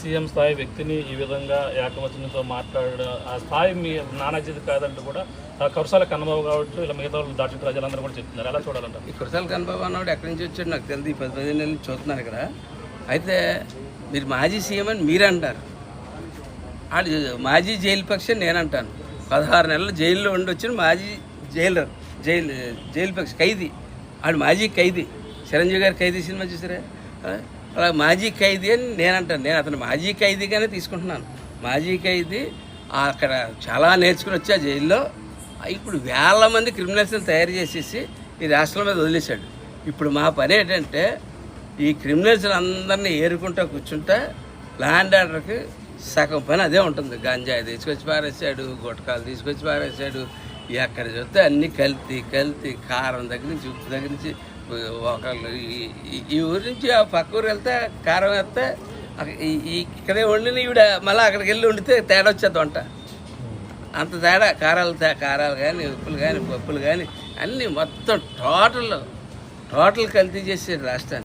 CM స్థాయి వ్యక్తిని ఈ విధంగా ఏకవచనంతో మాట్లాడడం ఆ స్థాయి మీ నానాజీది కాదంటూ కూడా కురసాల కన్నబాబు కావచ్చు ఇలా మిగతా వాళ్ళు దాటి ప్రజలందరూ కూడా చెప్తున్నారు. ఎలా చూడాలంటారు? ఈ కురసాల కన్నబాబు అన్నవాడు ఎక్కడి నుంచి వచ్చాడు నాకు తెలియదు. 10-15 నెలల నుంచి చూస్తున్నారు ఇక్కడ. అయితే మీరు మాజీ సీఎం అని మీరు అంటారు, ఆడు మాజీ జైలు పక్షి నేను అంటాను. 16 నెలలు జైల్లో ఉండి వచ్చిన మాజీ జైలు పక్షి ఖైదీ. ఆడు మాజీ ఖైదీ. చిరంజీవి గారు ఖైదీ సినిమా చూసారా? అలా మాజీ ఖైదీ అని నేను అంటాను. నేను అతను మాజీ ఖైదీగానే తీసుకుంటున్నాను. మాజీ ఖైదీ అక్కడ చాలా నేర్చుకుని వచ్చి ఆ జైల్లో ఇప్పుడు వేల మంది క్రిమినల్స్ని తయారు చేసేసి ఈ రాష్ట్రం మీద వదిలేశాడు. ఇప్పుడు మా పని ఏంటంటే ఈ క్రిమినల్స్ అందరినీ ఏరుకుంటా కూర్చుంటా ల్యాండ్ ఆర్డర్కి సగం పని అదే ఉంటుంది. గంజాయి తీసుకొచ్చి పారేసాడు, గుట్కాలు తీసుకొచ్చి పారేసాడు, ఎక్కడ చూస్తే అన్నీ కల్తీ కారం దగ్గర నుంచి ఉప్పు దగ్గర నుంచి ఒకళ్ళు ఈ ఊరి నుంచి ఆ పక్క ఊరు వెళ్తే కారం వేస్తే ఇక్కడే వండిన ఈవిడ మళ్ళీ అక్కడికి వెళ్ళి వండితే తేడా వచ్చేది వంట. అంత తేడా కారాలు కానీ ఉప్పులు కానీ పప్పులు కానీ అన్నీ మొత్తం టోటల్ కల్తీ చేసేది రాష్ట్రాన్ని.